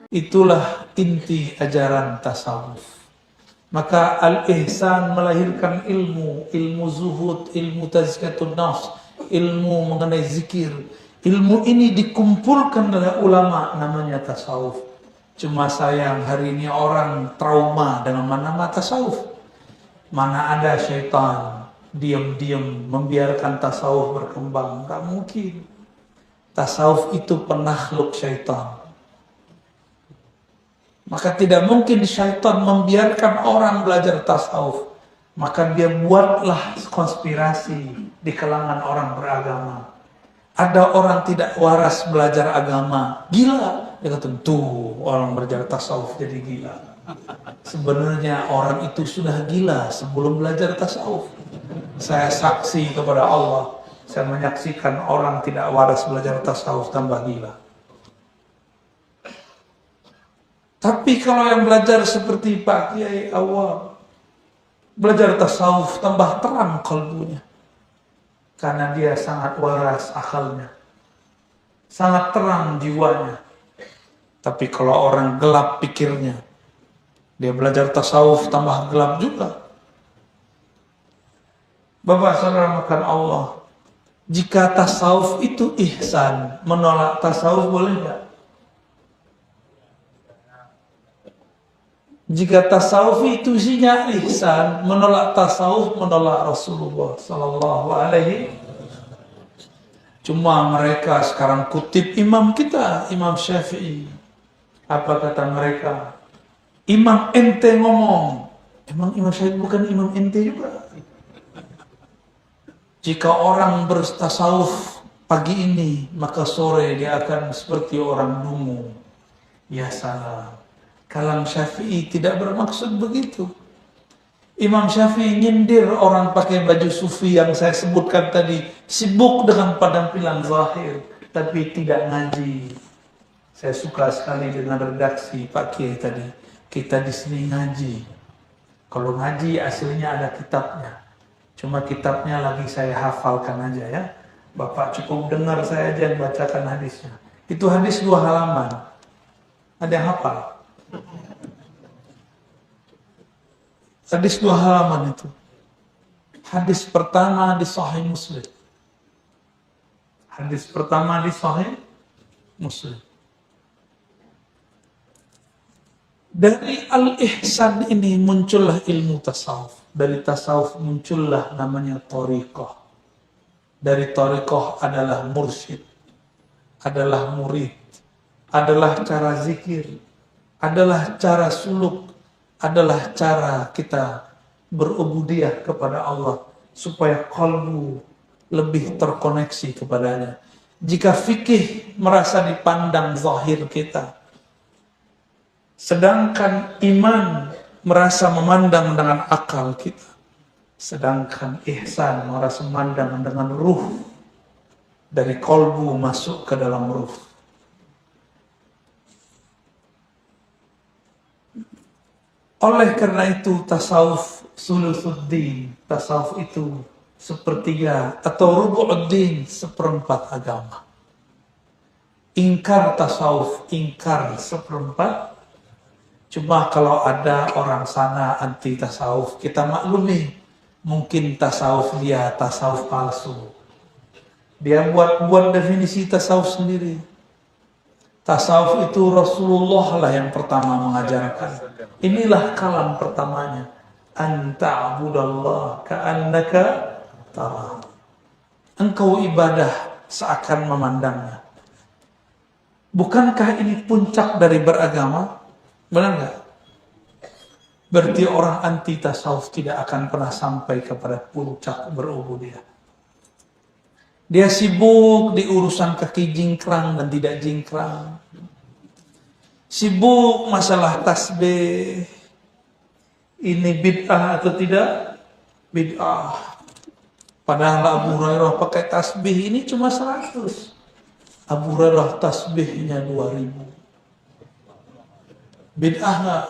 Itulah inti ajaran tasawuf. Maka al-ihsan melahirkan ilmu zuhud, ilmu tazkiyatun nafs, ilmu mengenai zikir. Ilmu ini dikumpulkan oleh ulama, namanya tasawuf. Cuma sayang hari ini orang trauma dengan nama tasawuf. Mana ada syaitan diam-diam membiarkan tasawuf berkembang? Gak mungkin. Tasawuf itu penakhluk syaitan. Maka tidak mungkin syaitan membiarkan orang belajar tasawuf. Maka dia buatlah konspirasi di kalangan orang beragama. Ada orang tidak waras belajar agama, gila. Dia kata, tuh orang belajar tasawuf jadi gila. Sebenarnya orang itu sudah gila sebelum belajar tasawuf. Saya saksi kepada Allah. Saya menyaksikan orang tidak waras belajar tasawuf tambah gila. Tapi kalau yang belajar seperti Pak Kiai awal, belajar tasawuf tambah terang kalbunya. Karena dia sangat waras akalnya. Sangat terang jiwanya. Tapi kalau orang gelap pikirnya, dia belajar tasawuf tambah gelap juga. Bapak saudara makan Allah, jika tasawuf itu ihsan, menolak tasawuf boleh nggak? Jika tasawuf itu isinya ihsan, menolak tasawuf, menolak Rasulullah Sallallahu Alaihi. Cuma mereka sekarang kutip imam kita, Imam Syafi'i. Apa kata mereka? Imam ente ngomong. Emang Imam Syafi'i bukan imam ente juga? Jika orang bertasawuf pagi ini, maka sore dia akan seperti orang dungu. Ya salah. Kalam Syafi'i tidak bermaksud begitu. Imam Syafi'i nyindir orang pakai baju sufi yang saya sebutkan tadi, sibuk dengan penampilan zahir, tapi tidak ngaji. Saya suka sekali dengan redaksi Pak Kiai tadi. Kita di sini ngaji. Kalau ngaji aslinya ada kitabnya. Cuma kitabnya lagi saya hafalkan aja ya. Bapak cukup dengar saya aja yang bacakan hadisnya. Itu hadis 2 halaman. Ada yang hafal? Hadis 2 halaman itu. Hadis pertama di Sahih Muslim. Hadis pertama di Sahih Muslim. Dari al-ihsan ini muncullah ilmu tasawuf. Dari tasawuf muncullah namanya thariqah. Dari thariqah adalah mursyid, adalah murid, adalah cara zikir, adalah cara suluk, adalah cara kita berubudiyah kepada Allah supaya kalbu lebih terkoneksi kepadanya. Jika fikih merasa dipandang zahir kita, sedangkan iman merasa memandang dengan akal kita, sedangkan ihsan merasa memandang dengan ruh, dari kalbu masuk ke dalam ruh. Oleh karena itu tasawuf sulusuddin, tasawuf itu sepertiga atau rubu'uddin, seperempat agama. Ingkar tasawuf, ingkar seperempat. Cuma kalau ada orang sana anti tasawuf, kita maklumi, mungkin tasawuf dia tasawuf palsu. Dia buat definisi tasawuf sendiri. Tasawuf itu Rasulullah lah yang pertama mengajarkan. Inilah kalam pertamanya. Anta'budallah ka'annaka tara. Engkau ibadah seakan memandangnya. Bukankah ini puncak dari beragama? Benar nggak? Berarti orang anti tasawuf tidak akan pernah sampai kepada puncak berubudiyah. Dia sibuk di urusan kaki jingkrang dan tidak jingkrang. Sibuk masalah tasbih. Ini bid'ah atau tidak? Bid'ah. Padahal Abu Hurairah pakai tasbih ini cuma 100. Abu Hurairah tasbihnya 2000. Bid'ah nggak?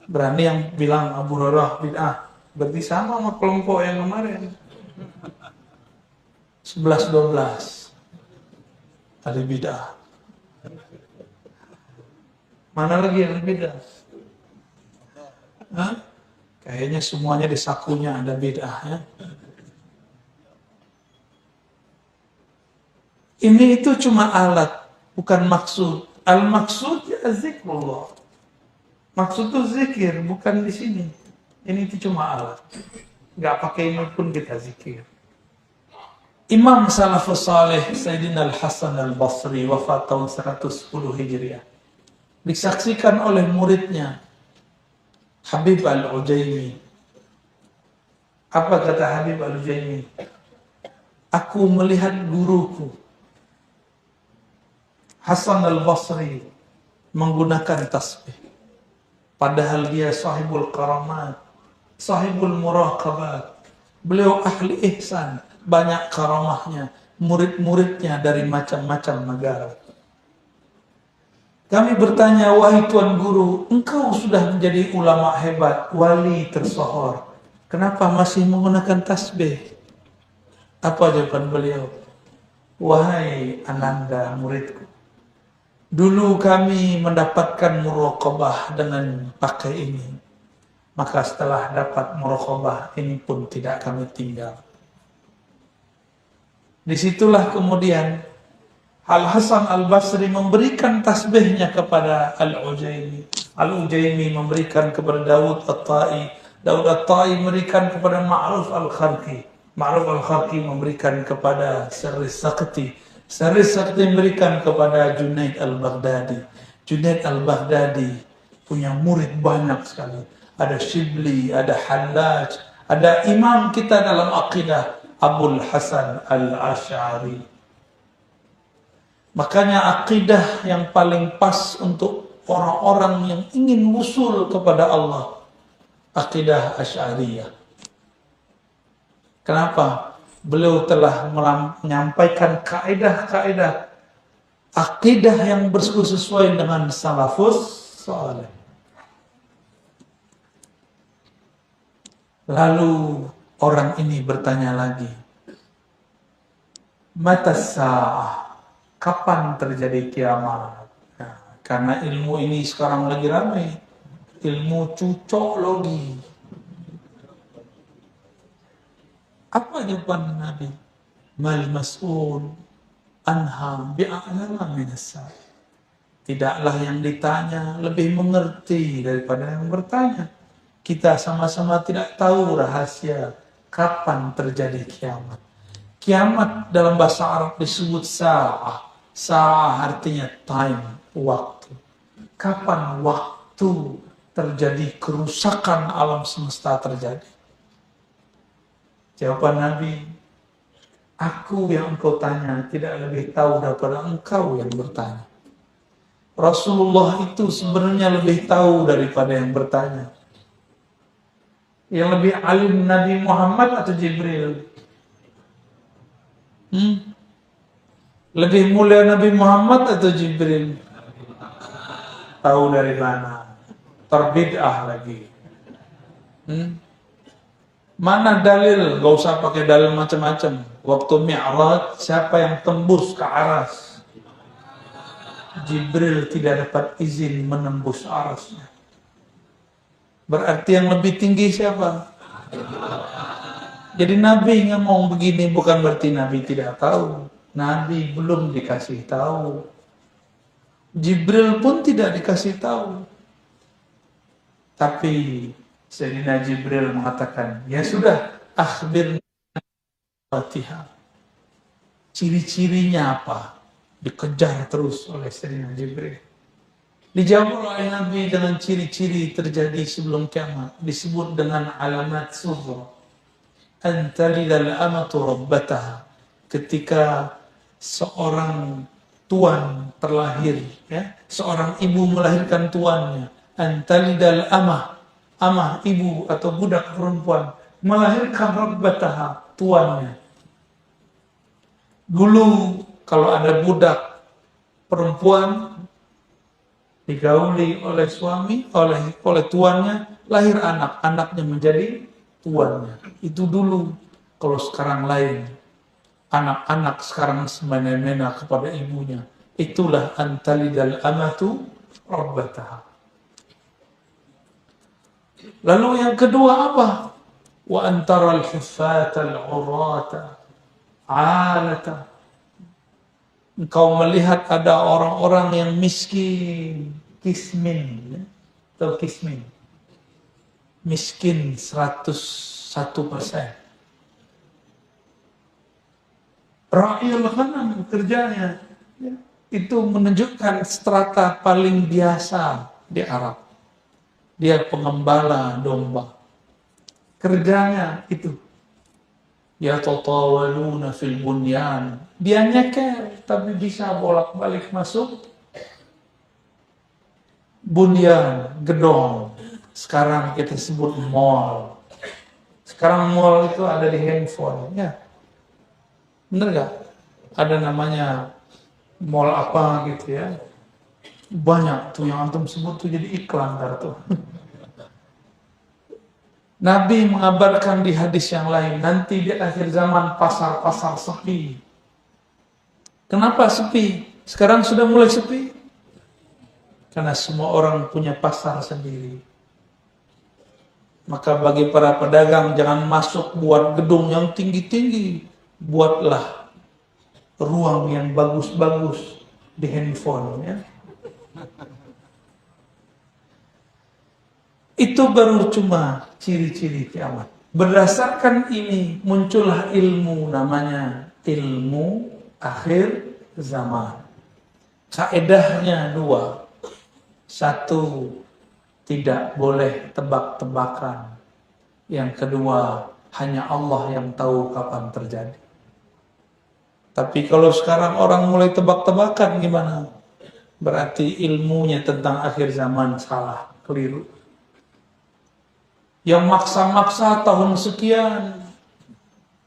Berani yang bilang Abu Hurairah bid'ah. Berarti sama sama kelompok yang kemarin. 11-12 ada bid'ah. Mana lagi yang beda? Hah? Kayaknya semuanya di sakunya ada bid'ah ya. Ini itu cuma alat, bukan maksud. Al-maksud ya zikrullah. Maksud itu zikir, bukan di sini. Ini itu cuma alat. Nggak pakai ini pun kita zikir. Imam Salafus Saleh Sayyidina Al-Hasan Al-Basri wafat tahun 110 Hijriah. Disaksikan oleh muridnya Habib Al-Ujaimi. Apa kata Habib Al-Ujaimi? Aku melihat guruku Hasan Al-Basri menggunakan tasbih. Padahal dia sahibul karamat, sahibul muraqabat. Beliau ahli ihsan, banyak karamahnya, murid-muridnya dari macam-macam negara. Kami bertanya, wahai Tuan Guru, engkau sudah menjadi ulama hebat, wali tersohor. Kenapa masih menggunakan tasbih? Apa jawaban beliau? Wahai Ananda muridku, dulu kami mendapatkan muraqabah dengan pakai ini. Maka setelah dapat muraqabah ini pun tidak kami tinggal. Disitulah kemudian Al-Hasan Al-Basri memberikan tasbihnya kepada Al-Ujaimi. Al-Ujaimi memberikan kepada Daud At-Tai. Daud At-Tai memberikan kepada Ma'ruf Al-Kharqi. Ma'ruf Al-Kharqi memberikan kepada Sari Sakti. Sari Sakti memberikan kepada Junaid Al-Baghdadi. Junaid Al-Baghdadi punya murid banyak sekali. Ada Shibli, ada Hallaj, ada imam kita dalam akidah, Abul Hasan Al-Asy'ari. Makanya akidah yang paling pas untuk orang-orang yang ingin wusul kepada Allah, akidah Asy'ariyah. Kenapa? Beliau telah menyampaikan kaidah-kaidah akidah yang sesuai dengan salafus saleh. Lalu orang ini bertanya lagi, mata sa'ah, kapan terjadi kiamat? Nah, karena ilmu ini sekarang lagi ramai, ilmu cucokologi. Apa jawaban Nabi? Mal mas'ul anha bi'a'lama minas sa'il. Tidaklah yang ditanya lebih mengerti daripada yang bertanya. Kita sama-sama tidak tahu rahasia kapan terjadi kiamat. Kiamat dalam bahasa Arab disebut sa'ah. Sa'ah artinya time, waktu. Kapan waktu terjadi kerusakan alam semesta terjadi? Jawaban Nabi, aku yang engkau tanya tidak lebih tahu daripada engkau yang bertanya. Rasulullah itu sebenarnya lebih tahu daripada yang bertanya. Yang lebih alim Nabi Muhammad atau Jibril? Lebih mulia Nabi Muhammad atau Jibril? Tahu dari mana? Terbid'ah lagi. Mana dalil? Gak usah pakai dalil macam-macam. Waktu Mi'raj, siapa yang tembus ke aras? Jibril tidak dapat izin menembus arasnya. Berarti yang lebih tinggi siapa? Jadi Nabi ngomong begini bukan berarti Nabi tidak tahu. Nabi belum dikasih tahu. Jibril pun tidak dikasih tahu. Tapi Sayyidina Jibril mengatakan, ya sudah, akhbirni Fatihah. Ciri-cirinya apa? Dikejar terus oleh Sayyidina Jibril. Dijawab oleh Nabi dengan ciri-ciri terjadi sebelum kiamat. Disebut dengan alamat sughra. Antalidal amatu rabbataha. Ketika seorang tuan terlahir, ya, seorang ibu melahirkan tuannya. Antalidal amah ibu atau budak perempuan melahirkan rabbataha, tuannya. Dulu kalau ada budak perempuan digauli oleh suami, oleh tuannya, lahir anak, anaknya menjadi tuannya. Itu dulu. Kalau sekarang lain, anak-anak sekarang semena-mena kepada ibunya. Itulah antalidal amatu rabbataha. Lalu yang kedua apa? Wa antara al-huffata al-urata alata. Engkau melihat ada orang-orang yang miskin, kismin, atau kismin, miskin 101%. Ra'yul ghanam kerjanya, ya, itu menunjukkan strata paling biasa di Arab. Dia pengembala domba. Kerjanya itu. Ya tatawaluna fil bunyan. Dia nyeker tapi bisa bolak-balik masuk bunyan, gedong. Sekarang kita sebut mall. Sekarang mall itu ada di handphone, ya. Bener gak? Ada namanya mall apa gitu ya. Banyak tuh yang antum sebut tuh jadi iklan ntar tuh. Nabi mengabarkan di hadis yang lain, nanti di akhir zaman pasar-pasar sepi. Kenapa sepi? Sekarang sudah mulai sepi. Karena semua orang punya pasar sendiri. Maka bagi para pedagang jangan masuk buat gedung yang tinggi-tinggi. Buatlah ruang yang bagus-bagus di handphone, ya. Itu baru cuma ciri-ciri kiamat. Berdasarkan ini muncullah ilmu, namanya ilmu akhir zaman. Kaedahnya dua. Satu, tidak boleh tebak-tebakan. Yang kedua, hanya Allah yang tahu kapan terjadi. Tapi kalau sekarang orang mulai tebak-tebakan gimana? Berarti ilmunya tentang akhir zaman salah, keliru. Yang maksa-maksa tahun sekian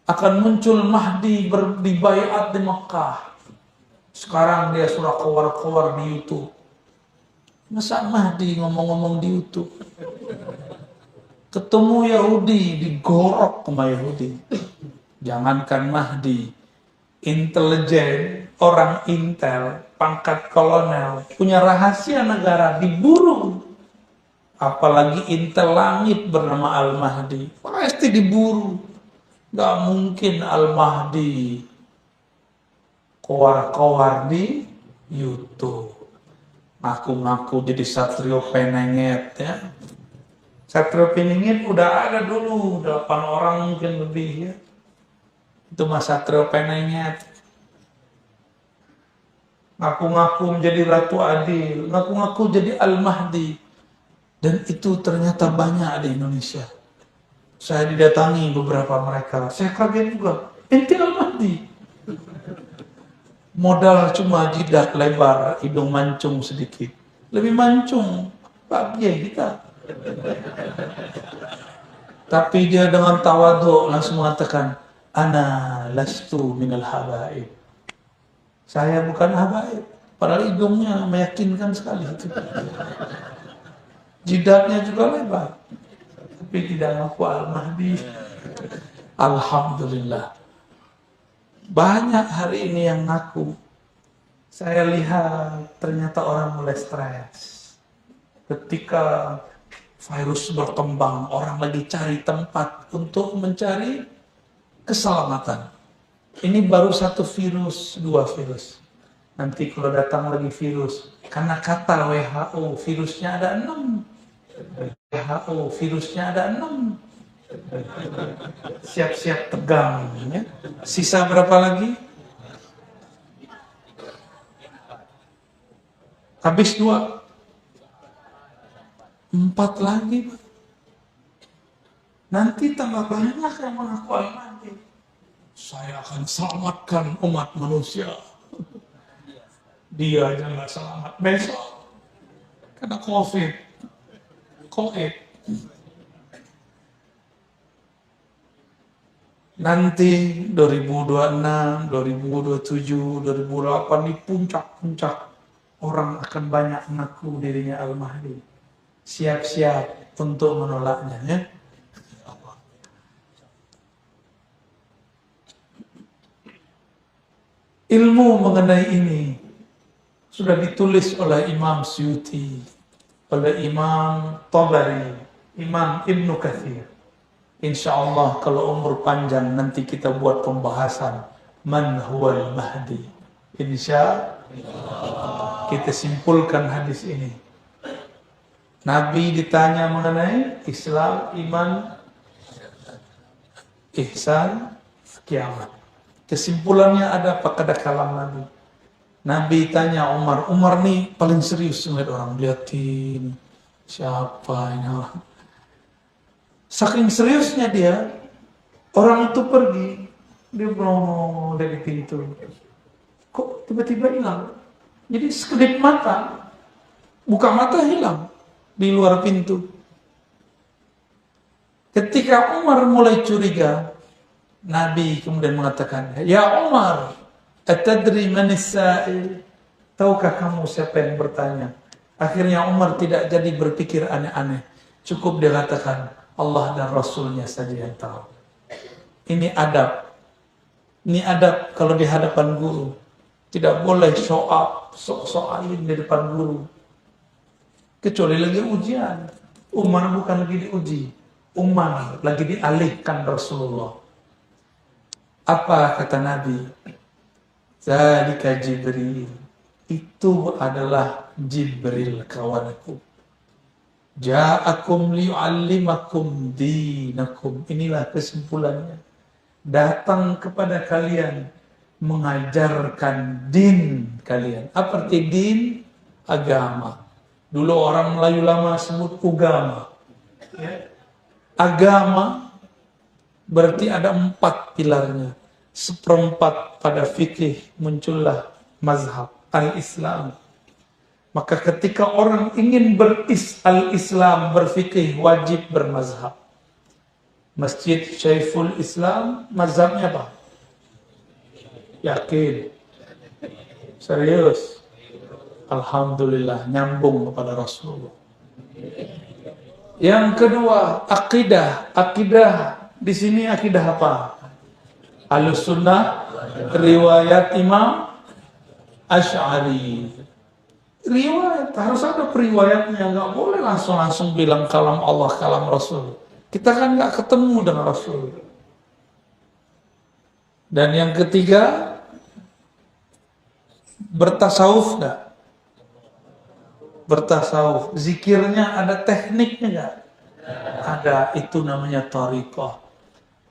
akan muncul Mahdi berdibaiat di Mekah. Sekarang dia sudah keluar-keluar di YouTube. Masa Mahdi ngomong-ngomong di YouTube? Ketemu Yahudi, digorok sama Yahudi. Jangankan Mahdi, intelijen, orang intel, pangkat kolonel, punya rahasia negara, diburu. Apalagi intel langit bernama Al-Mahdi, pasti diburu. Gak mungkin Al-Mahdi kowar-kowar di YouTube. Ngaku-ngaku jadi Satrio Penenget, ya. Satrio Penenget udah ada dulu, 8 orang mungkin lebih, ya. Itu Mas Satrio Penenget. Ngaku-ngaku menjadi Ratu Adil, ngaku-ngaku jadi Al-Mahdi. Dan itu ternyata banyak di Indonesia. Saya didatangi beberapa mereka. Saya kaget juga. Ente Al-Mahdi. Modal cuma jidat lebar, hidung mancung sedikit. Lebih mancung Pak Kiai kita. Tapi dia dengan tawadhu langsung mengatakan, Ana lastu minal habaib. Saya bukan habaib. Padahal hidungnya meyakinkan sekali itu. Jidatnya juga lebar, tapi tidak ngaku Al-Mahdi. Alhamdulillah. Banyak hari ini yang ngaku. Saya lihat ternyata orang mulai stres. Ketika virus berkembang, orang lagi cari tempat untuk mencari keselamatan. Ini baru satu virus, 2 virus. Nanti kalau datang lagi virus, karena kata WHO, virusnya ada 6. WHO virusnya ada 6. Siap-siap tegang, ya. Sisa berapa lagi? Habis 2. 4 lagi, Pak. Nanti tambah banyak yang mengaku Al-Mahdi. Saya akan selamatkan umat manusia. Dia aja nggak selamat besok karena COVID. Nanti 2026, 2027, 2008 di puncak-puncak orang akan banyak mengaku dirinya Al-Mahdi. Siap-siap untuk menolaknya, ya. Ilmu mengenai ini sudah ditulis oleh Imam Suyuti, oleh Imam Tabari, Imam Ibnu Katsir. Insya Allah kalau umur panjang nanti kita buat pembahasan Man huwal Mahdi. Insya Allah kita simpulkan hadis ini. Nabi ditanya mengenai Islam, iman, ihsan, kiamat. Kesimpulannya ada pada kalam Nabi. Nabi tanya Umar, Umar nih paling serius ngeliat orang, liatin siapa ini orang. Saking seriusnya dia, orang itu pergi, dia berongong dari pintu. Kok tiba-tiba hilang? Jadi sekedip mata, buka mata hilang di luar pintu. Ketika Umar mulai curiga, Nabi kemudian mengatakan, Ya Umar, atadri manis sa'il? Tahukah kamu siapa yang bertanya? Akhirnya Umar tidak jadi berpikir aneh-aneh. Cukup dia katakan, Allah dan Rasulnya saja yang tahu. Ini adab. Ini adab kalau di hadapan guru. Tidak boleh sok-sokalin di depan guru. Kecuali lagi ujian. Umar bukan lagi diuji. Umar lagi dialihkan Rasulullah. Apa kata Nabi? Zalika Jibril. Itu adalah Jibril kawanku. Ja'akum liyu'allimakum dinakum. Inilah kesimpulannya. Datang kepada kalian mengajarkan din kalian. Apa arti din? Agama. Dulu orang Melayu lama sebut ugama. Ya. Agama berarti ada 4 pilarnya. Seperempat pada fikih muncullah mazhab al-Islam. Maka ketika orang ingin al-Islam, berfikih, wajib bermazhab. Masjid Syaiful Islam, mazhabnya apa? Yakin? Serius? Alhamdulillah, nyambung kepada Rasulullah. Yang kedua, akidah. Akidah di sini akidah apa? Ahlussunnah, riwayat Imam Asy'ari. Riwayat, harus ada periwayatnya, nggak boleh langsung bilang kalam Allah, kalam Rasul. Kita kan nggak ketemu dengan Rasul. Dan yang ketiga, bertasawuf nggak? Bertasawuf, zikirnya ada tekniknya nggak? Ada, itu namanya thariqah.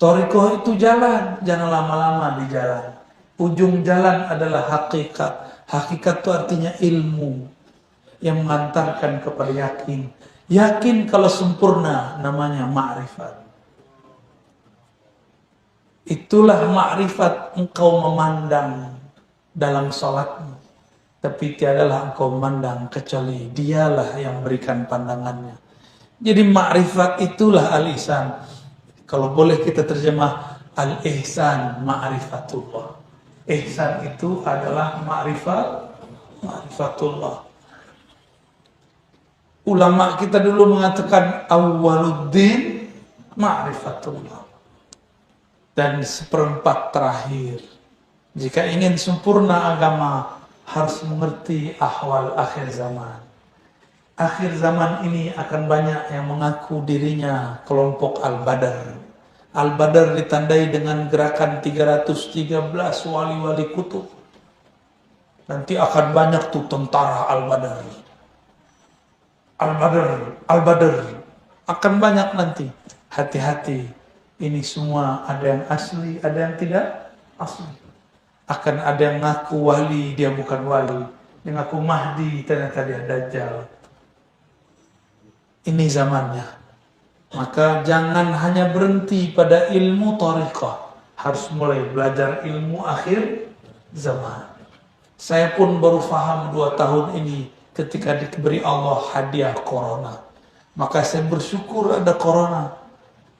Thariqah itu jalan, jangan lama-lama di jalan. Ujung jalan adalah hakikat. Hakikat itu artinya ilmu yang mengantarkan kepada yakin. Yakin kalau sempurna namanya ma'rifat. Itulah ma'rifat, engkau memandang dalam salatmu, tapi tiadalah engkau memandang kecuali dialah yang berikan pandangannya. Jadi ma'rifat itulah al-ihsan. Kalau boleh kita terjemah al-ihsan ma'rifatullah. Ihsan itu adalah ma'rifatullah. Ulama kita dulu mengatakan awwaluddin ma'rifatullah. Dan seperempat terakhir, jika ingin sempurna agama, harus mengerti ahwal akhir zaman. Akhir zaman ini akan banyak yang mengaku dirinya kelompok Al-Badar. Al-Badar ditandai dengan gerakan 313 wali-wali kutub. Nanti akan banyak tuh tentara Al-Badar. Al-Badar akan banyak nanti. Hati-hati, ini semua ada yang asli, ada yang tidak asli. Akan ada yang ngaku wali, dia bukan wali. Yang ngaku Mahdi, ternyata dia Dajjal. Ini zamannya. Maka jangan hanya berhenti pada ilmu thariqah. Harus mulai belajar ilmu akhir zaman. Saya pun baru paham 2 tahun ini ketika diberi Allah hadiah corona. Maka saya bersyukur ada corona.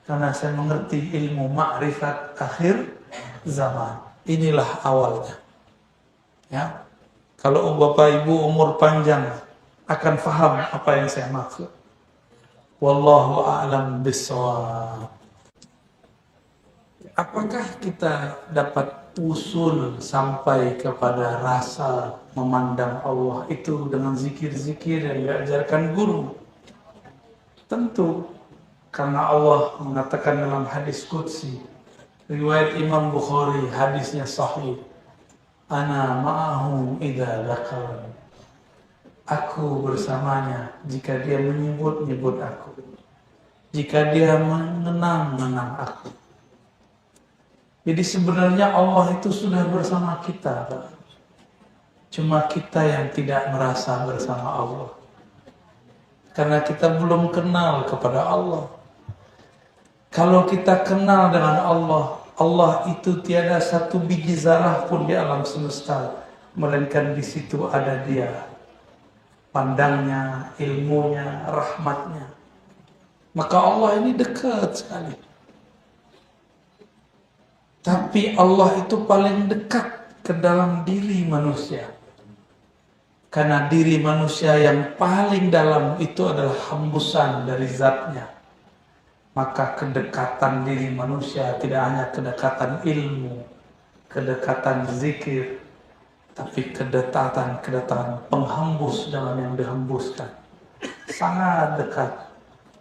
Karena saya mengerti ilmu ma'rifat akhir zaman. Inilah awalnya. Ya. Kalau Bapak Ibu umur panjang akan paham apa yang saya maksud. Wallahu a'lam bishawab. Apakah kita dapat usul sampai kepada rasa memandang Allah itu dengan zikir-zikir yang diajarkan guru. Tentu karena Allah mengatakan dalam hadis qudsi, riwayat Imam Bukhari, hadisnya sahih, ana ma'ahu idza dzakar. Aku bersamanya jika dia menyebut-nyebut aku, jika dia mengenang-menang aku. Jadi sebenarnya Allah itu sudah bersama kita, Pak. Cuma kita yang tidak merasa bersama Allah. Karena kita belum kenal kepada Allah. Kalau kita kenal dengan Allah, Allah itu tiada satu biji zarah pun di alam semesta, melainkan di situ ada Dia. Pandangnya, ilmunya, rahmatnya. Maka Allah ini dekat sekali. Tapi Allah itu paling dekat ke dalam diri manusia. Karena diri manusia yang paling dalam itu adalah hembusan dari zatnya. Maka kedekatan diri manusia tidak hanya kedekatan ilmu, kedekatan zikir, tapi kedekatan penghembus dengan yang dihembuskan. Sangat dekat.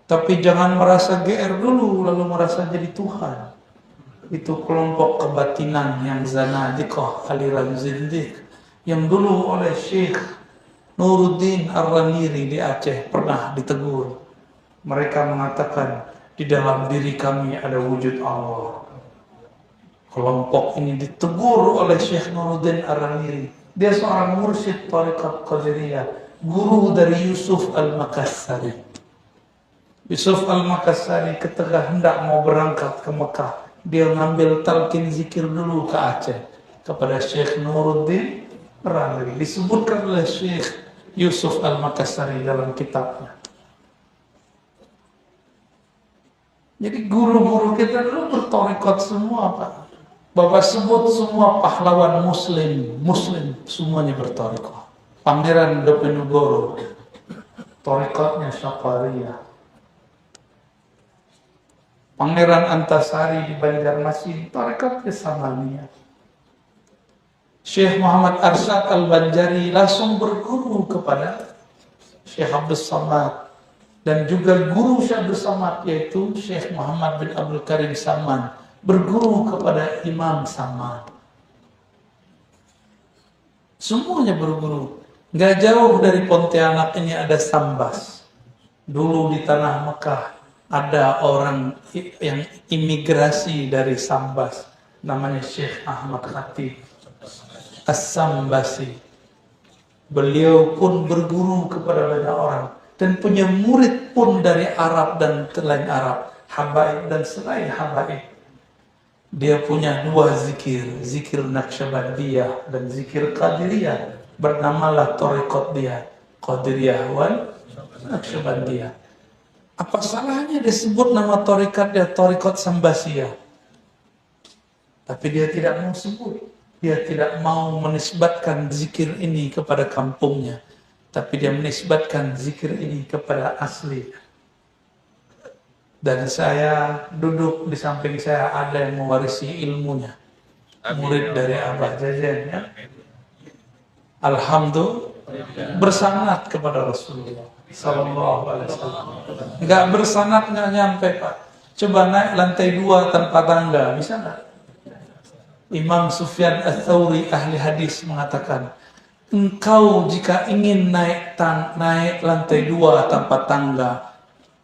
Tapi jangan merasa GR dulu lalu merasa jadi Tuhan. Itu kelompok kebatinan yang zanadiqah, aliran zindiq, yang dulu oleh Syekh Nuruddin Ar-Raniri di Aceh pernah ditegur. Mereka mengatakan di dalam diri kami ada wujud Allah. Kelompok ini ditegur oleh Syekh Nuruddin Ar-Raniri. Dia seorang mursyid Tariqat Qadiriyah, guru dari Yusuf Al-Makassari. Yusuf Al-Makassari ketika hendak mau berangkat ke Mekah, dia ngambil talqin zikir dulu ke Aceh kepada Syekh Nuruddin Ar-Raniri. Disebutkan oleh Syekh Yusuf Al-Makassari dalam kitabnya. Jadi guru-guru kita dulu bertorikot semua, Pak. Bapak sebut semua pahlawan muslim semuanya bertorikot. Pangeran Diponegoro, torikotnya Syafariyah. Pangeran Antasari di Banjarmasin, torikotnya Samaniyah. Syekh Muhammad Arsyad Al-Banjari langsung berguru kepada Syekh Abdul Samad. Dan juga guru Syekh Abdul Samad yaitu Syekh Muhammad bin Abdul Karim Saman, berguru kepada Imam Samad. Semuanya berguru. Gak jauh dari Pontianak ini ada Sambas. Dulu di tanah Mekah ada orang yang imigrasi dari Sambas, namanya Syekh Ahmad Khatib As-Sambasi. Beliau pun berguru kepada banyak orang dan punya murid pun dari Arab dan selain Arab, habaib dan selain habaib. Dia punya dua zikir, zikir Naqsyabandiyah dan zikir Qadiriyah. Bernamalah torikot dia, Qadiriyah wal Naqsyabandiyah. Apa salahnya disebut nama torikat dia torikot Sambasiyah? Tapi dia tidak mau sebut. Dia tidak mau menisbatkan zikir ini kepada kampungnya. Tapi dia menisbatkan zikir ini kepada asli. Dan saya duduk di samping saya ada yang mewarisi ilmunya. Murid dari Abah Jajan, ya. Alhamdulillah bersanad kepada Rasulullah Sallallahu Alaihi Wasallam. Enggak bersanad, nggak nyampe, Pak. Coba naik lantai 2 tanpa tangga, bisa nggak? Imam Sufyan Ats-Tsauri ahli hadis mengatakan, engkau jika ingin naik lantai 2 tanpa tangga,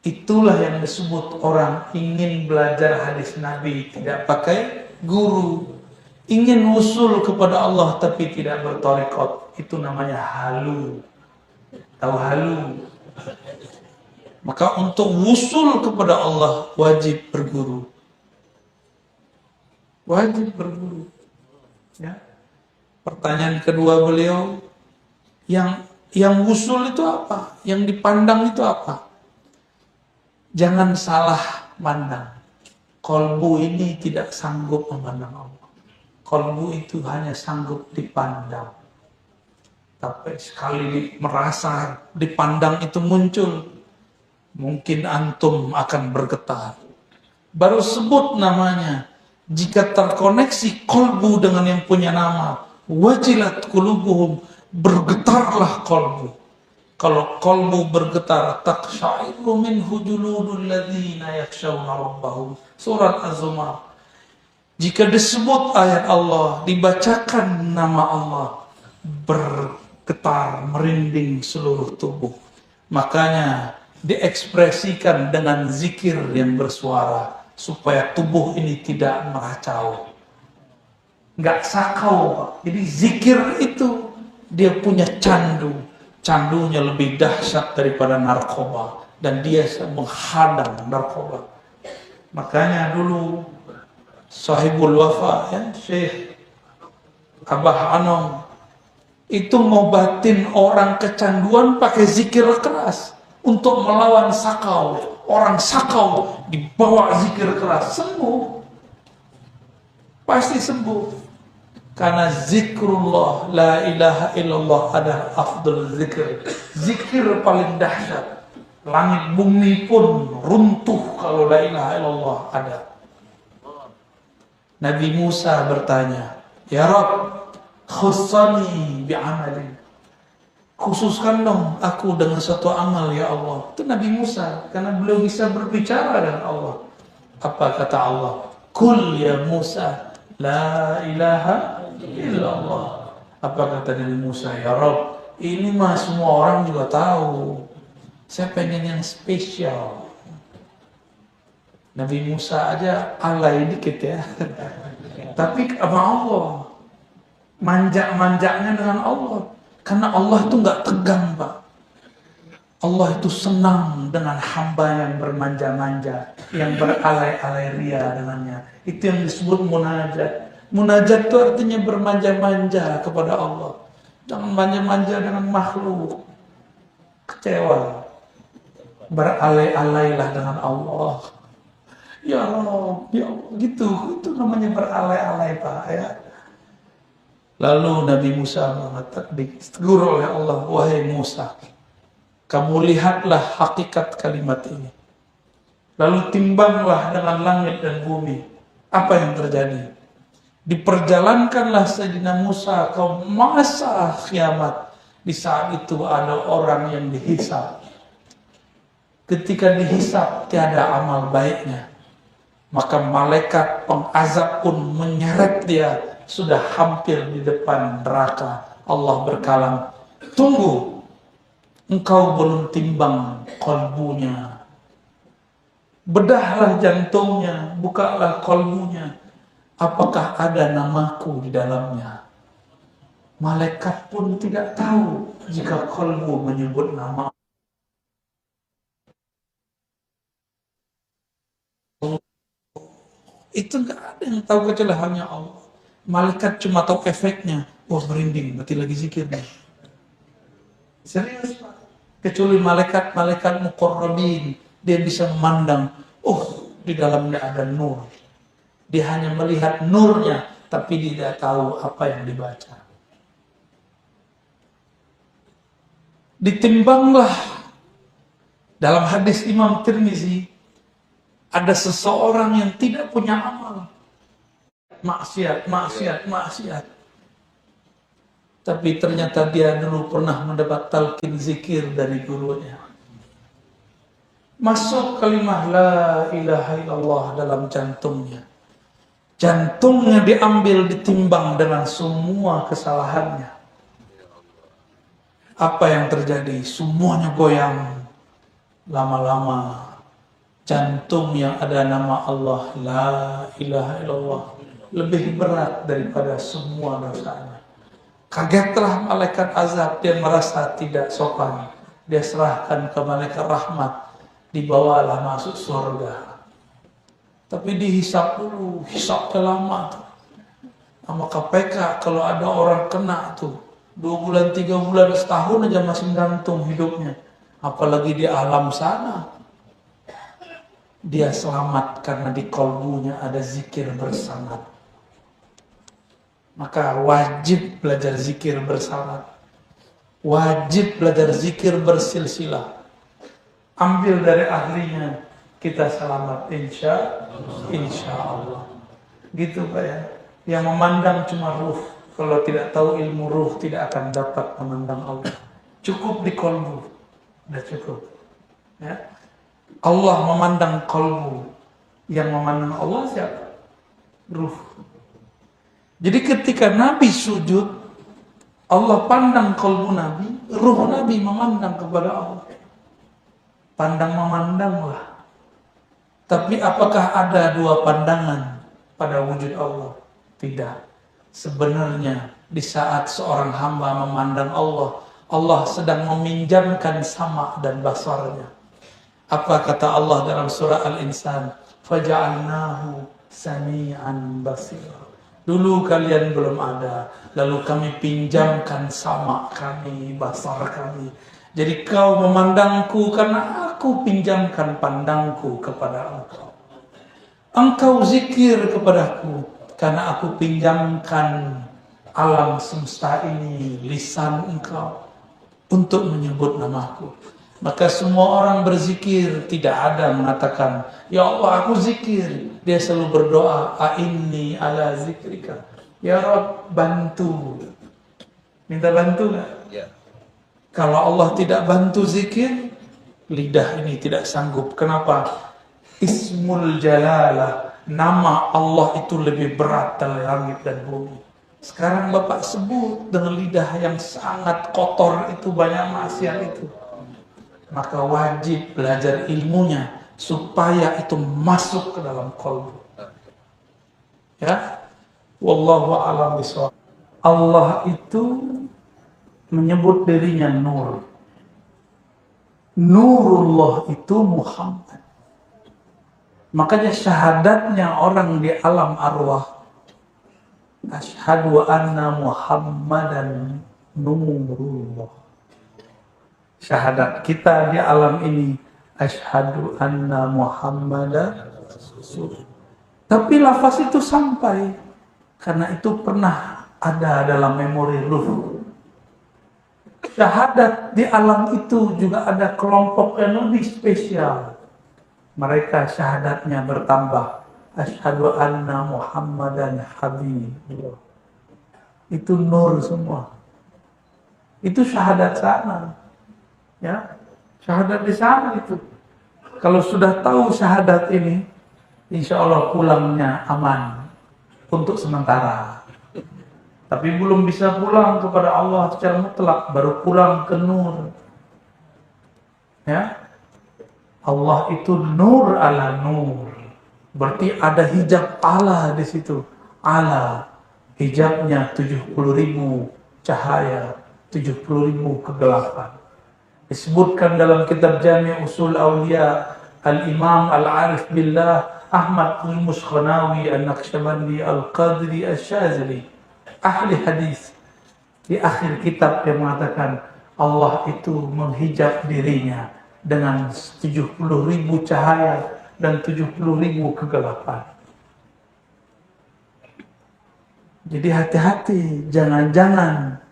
itulah yang disebut orang ingin belajar hadis Nabi tidak pakai guru. Ingin usul kepada Allah tapi tidak bertorikot, itu namanya halu. Tahu halu? Maka untuk usul kepada Allah wajib berguru. Wajib berguru. Ya. Pertanyaan kedua beliau, yang usul itu apa? Yang dipandang itu apa? Jangan salah pandang. Kolbu ini tidak sanggup memandang Allah. Kolbu itu hanya sanggup dipandang. Tapi sekali merasa dipandang itu muncul, mungkin antum akan bergetar. Baru sebut namanya, Jika terkoneksi kolbu dengan yang punya nama, wajilat qulubuhum, bergetarlah kolbu. Kalau kolbu bergetar, taqsha'iru minhu juludul ladzina yakhshawna rabbahum. Surat Az-Zumar. Jika disebut ayat Allah, dibacakan nama Allah, bergetar, merinding seluruh tubuh. Makanya diekspresikan dengan zikir yang bersuara, supaya tubuh ini tidak meracau. Nggak sakau, Pak. Jadi zikir itu dia punya candu. Candunya lebih dahsyat daripada narkoba. Dan dia menghadang narkoba. Makanya dulu Sahibul Wafa, ya, Syekh Abah Anom, itu ngobatin orang kecanduan pakai zikir keras untuk melawan sakau. Orang sakau dibawa zikir keras, sembuh. Pasti sembuh. Karena zikrullah, la ilaha illallah adalah afdal zikir. Zikir paling dahsyat. Langit bumi pun runtuh kalau la ilaha illallah ada. Nabi Musa bertanya, Ya Rabb, khussani bi'amalin. Khususkan dong aku dengan suatu amal ya Allah. Itu Nabi Musa, karena beliau bisa berbicara dengan Allah. Apa kata Allah? Kul ya Musa, la ilaha illallah. Apa kata Nabi Musa? Ya Rabb, ini mah semua orang juga tahu. Saya pengen yang spesial. Nabi Musa aja alay dikit ya. Tapi sama Allah, manja-manjanya dengan Allah. Karena Allah itu nggak tegang, Pak. Allah itu senang dengan hamba yang bermanja-manja, yang beralay-alay ria dengannya. Itu yang disebut munajat. Munajat itu artinya bermanja-manja kepada Allah. Jangan manja-manja dengan makhluk. Kecewa. Beralay-alaylah dengan Allah. Ya Allah, ya Allah, gitu. Itu namanya beralay-alay, Pak, ya. Lalu Nabi Musa mengatakan, ditegur oleh Allah, wahai Musa, kamu lihatlah hakikat kalimat ini. Lalu timbanglah dengan langit dan bumi. Apa yang terjadi? Diperjalankanlah Sayyidina Musa ke masa kiamat. Di saat itu ada orang yang dihisab. Ketika dihisab tiada amal baiknya. Maka malaikat pengazab pun menyeret dia, sudah hampir di depan neraka. Allah berkalam, tunggu, engkau belum timbang kolbunya. Bedahlah jantungnya, bukalah kolbunya. Apakah ada namaku di dalamnya? Malaikat pun tidak tahu jika kolbu menyebut nama. Itu nggak ada yang tahu kecuali hanya Allah. Malaikat cuma tahu efeknya. Wah, merinding, berarti lagi zikir nih. Serius, Pak. Kecuali malaikat muqarrabin, dia bisa memandang, oh, di dalamnya ada nur. Dia hanya melihat nurnya, tapi dia tidak tahu apa yang dibaca. Ditimbanglah dalam hadis Imam Tirmizi, ada seseorang yang tidak punya amal. Maksiat. Tapi ternyata dia dulu pernah mendapat talqin zikir dari gurunya. Masuk kalimah la ilaha illallah dalam jantungnya. Jantungnya diambil, ditimbang dengan semua kesalahannya. Apa yang terjadi? Semuanya goyang. Lama-lama jantung yang ada nama Allah, la ilaha illallah, lebih berat daripada semua dosanya. Kagetlah malaikat azab, dia merasa tidak sopan. Dia serahkan ke malaikat rahmat, dibawalah masuk surga. Tapi dihisap dulu, hisapnya lama tuh. Sama KPK kalau ada orang kena tuh 2 bulan, 3 bulan, setahun aja masih gantung hidupnya. Apalagi di alam sana. Dia selamat karena di kolbunya ada zikir bersanad. Maka wajib belajar zikir bersanad. Wajib belajar zikir bersilsilah. Ambil dari ahlinya, kita selamat insya Allah. Gitu Pak ya. Yang memandang cuma ruh. Kalau tidak tahu ilmu ruh tidak akan dapat memandang Allah. Cukup di kolbu. Sudah cukup. Ya. Allah memandang kolbu. Yang memandang Allah siapa? Ruh. Jadi ketika Nabi sujud, Allah pandang kolbu Nabi, ruh Nabi memandang kepada Allah. Pandang memandanglah. Tapi apakah ada dua pandangan pada wujud Allah? Tidak. Sebenarnya di saat seorang hamba memandang Allah, Allah sedang meminjamkan sama dan basarnya. Apa kata Allah dalam surah Al-Insan? Faja'alnahu sami'an basira. Dulu kalian belum ada, lalu kami pinjamkan sama kami, basar kami. Jadi kau memandangku karena aku pinjamkan pandangku kepada engkau. Engkau zikir kepadaku karena aku pinjamkan alam semesta ini, lisan engkau untuk menyebut namaku. Maka semua orang berzikir, tidak ada mengatakan, ya Allah aku zikir. Dia selalu berdoa, a'inni ala zikrika. Ya Rabb, bantu. Minta bantu gak? Ya. Kalau Allah tidak bantu zikir, lidah ini tidak sanggup. Kenapa? Ismul Jalalah, nama Allah itu lebih berat dari langit dan bumi. Sekarang Bapak sebut dengan lidah yang sangat kotor itu, banyak maksiat itu. Maka wajib belajar ilmunya supaya itu masuk ke dalam qalbu. Ya, wallahu a'lam bishawab. Allah itu menyebut dirinya Nur. Nurullah itu Muhammad. Makanya syahadatnya orang di alam arwah, asyhadu anna Muhammadan nurullah. Syahadat kita di alam ini, asyhadu anna Muhammadan Rasulullah. Tapi lafaz itu sampai karena itu pernah ada dalam memori ruh. Syahadat di alam itu juga ada kelompok yang lebih spesial. Mereka syahadatnya bertambah, asyhadu anna Muhammadan Habibullah. Itu nur semua. Itu syahadat sana. Ya, syahadat di sana itu. Kalau sudah tahu syahadat ini, insya Allah pulangnya aman untuk sementara. Tapi belum bisa pulang kepada Allah secara mutlak, baru pulang ke nur. Ya, Allah itu nur ala nur. Berarti ada hijab Allah di situ. Allah, hijabnya 70.000 cahaya, 70.000 kegelapan. Disebutkan dalam kitab Jami' Usul Awliya Al-Imam Al-Arif Billah Ahmad Al-Mushkhanawi Al-Naqsyabandi Al-Qadri Al-Shazili, ahli hadis, di akhir kitab yang mengatakan Allah itu menghijab dirinya dengan 70.000 cahaya dan 70.000 kegelapan. Jadi hati-hati, jangan-jangan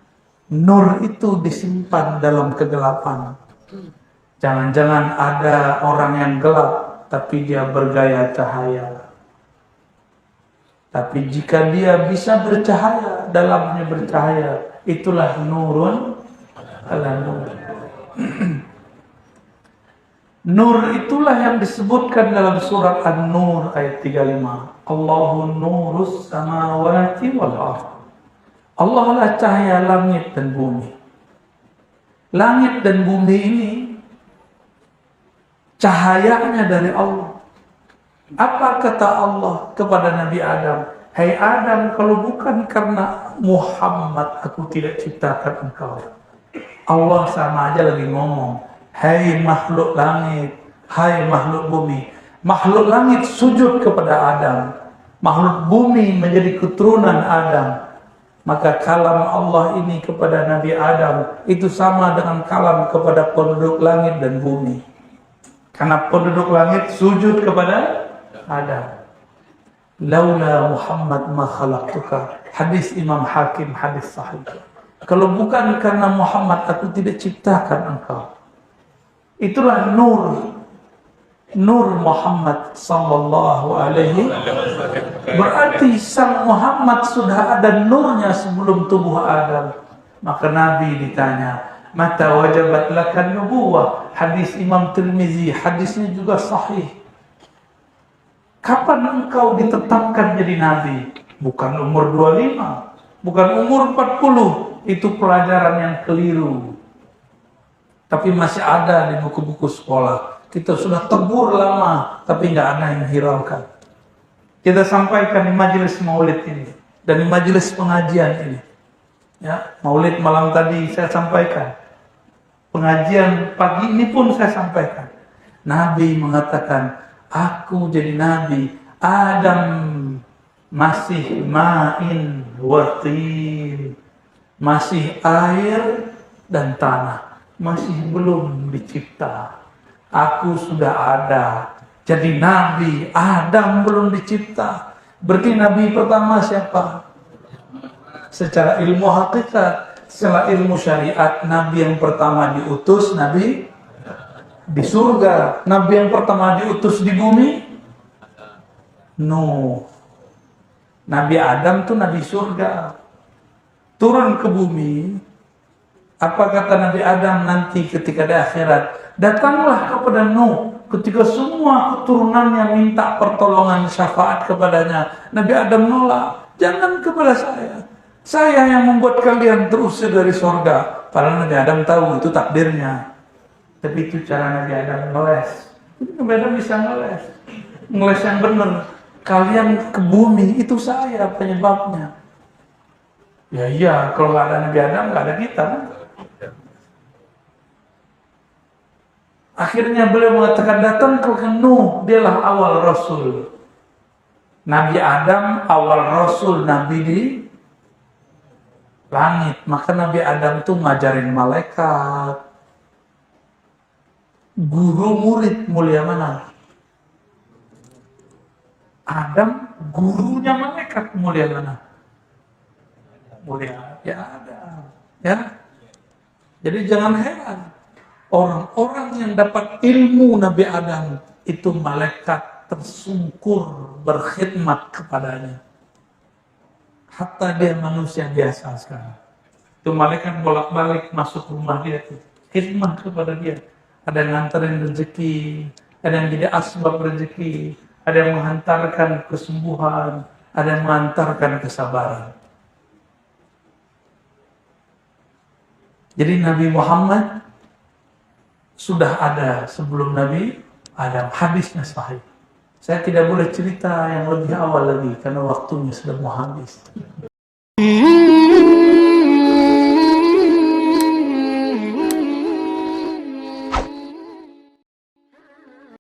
nur itu disimpan dalam kegelapan. Jangan-jangan ada orang yang gelap tapi dia bergaya cahaya. Tapi jika dia bisa bercahaya, dalamnya bercahaya, itulah nurun ala nur. Nur itulah yang disebutkan dalam surat An-Nur ayat 35. Allahu nurus samawati wal ardh. Allah lah cahaya langit dan bumi. Langit dan bumi ini cahayanya dari Allah. Apa kata Allah kepada Nabi Adam? Hai Adam, kalau bukan karena Muhammad, aku tidak ciptakan engkau. Allah sama aja lagi ngomong, hai makhluk langit, hai makhluk bumi. Makhluk langit sujud kepada Adam. Makhluk bumi menjadi keturunan Adam. Maka kalam Allah ini kepada Nabi Adam itu sama dengan kalam kepada penduduk langit dan bumi. Karena penduduk langit sujud kepada Adam. Laula Muhammad ma khalaqtuka. Hadis Imam Hakim, hadis sahih. Kalau bukan karena Muhammad, aku tidak ciptakan engkau. Itulah nur. Nur Muhammad sallallahu alaihi wasallam. Berarti sang Muhammad sudah ada nurnya sebelum tubuh Adam. Maka Nabi ditanya, mata wajabat lakan nubuwah. Hadis Imam Tirmizi, hadisnya juga sahih. Kapan engkau ditetapkan jadi Nabi? Bukan umur 25, bukan umur 40. Itu pelajaran yang keliru. Tapi masih ada di buku-buku sekolah. Kita sudah tegur lama, tapi nggak ada yang hiraukan. Kita sampaikan di majelis maulid ini dan di majelis pengajian ini. Ya, maulid malam tadi saya sampaikan. Pengajian pagi ini pun saya sampaikan. Nabi mengatakan, aku jadi nabi. Adam masih ma'in watin, masih air dan tanah, masih belum dicipta. Aku sudah ada. Jadi Nabi Adam belum dicipta. Berarti Nabi pertama siapa? Secara ilmu hakikat, secara ilmu syariat, Nabi yang pertama diutus, Nabi di surga. Nabi yang pertama diutus di bumi, Nuh. Nabi Adam tuh Nabi surga. Turun ke bumi. Apa kata Nabi Adam nanti ketika di akhirat? Datanglah kepada Nuh. Ketika semua keturunannya minta pertolongan syafaat kepadanya, Nabi Adam nolak. Jangan kepada saya. Saya yang membuat kalian terusir dari surga. Padahal Nabi Adam tahu itu takdirnya. Tapi itu cara Nabi Adam ngeles. Nabi Adam bisa ngeles. Ngeles yang benar. Kalian ke bumi, itu saya penyebabnya. Ya iya, kalau nggak ada Nabi Adam, nggak ada kita kan? Akhirnya beliau mengatakan, datang ke Nuh, dialah awal Rasul. Nabi Adam awal Rasul, Nabi di langit. Maka Nabi Adam itu ngajarin malaikat. Guru murid mulia mana? Adam gurunya malaikat mulia mana? Mulia ya Adam. Ya. Jadi jangan heran. Orang-orang yang dapat ilmu Nabi Adam itu malaikat tersungkur berkhidmat kepadanya. Hatta dia manusia biasa sekarang. Itu malaikat bolak-balik masuk rumah dia tuh, khidmat kepada dia. Ada yang nganterin rezeki, ada yang jadi asbab rezeki, ada yang menghantarkan kesembuhan, ada yang mengantarkan kesabaran. Jadi Nabi Muhammad sudah ada sebelum Nabi Adam, hadisnya sahih. Saya tidak boleh cerita yang lebih awal lagi karena waktunya sudah mau habis.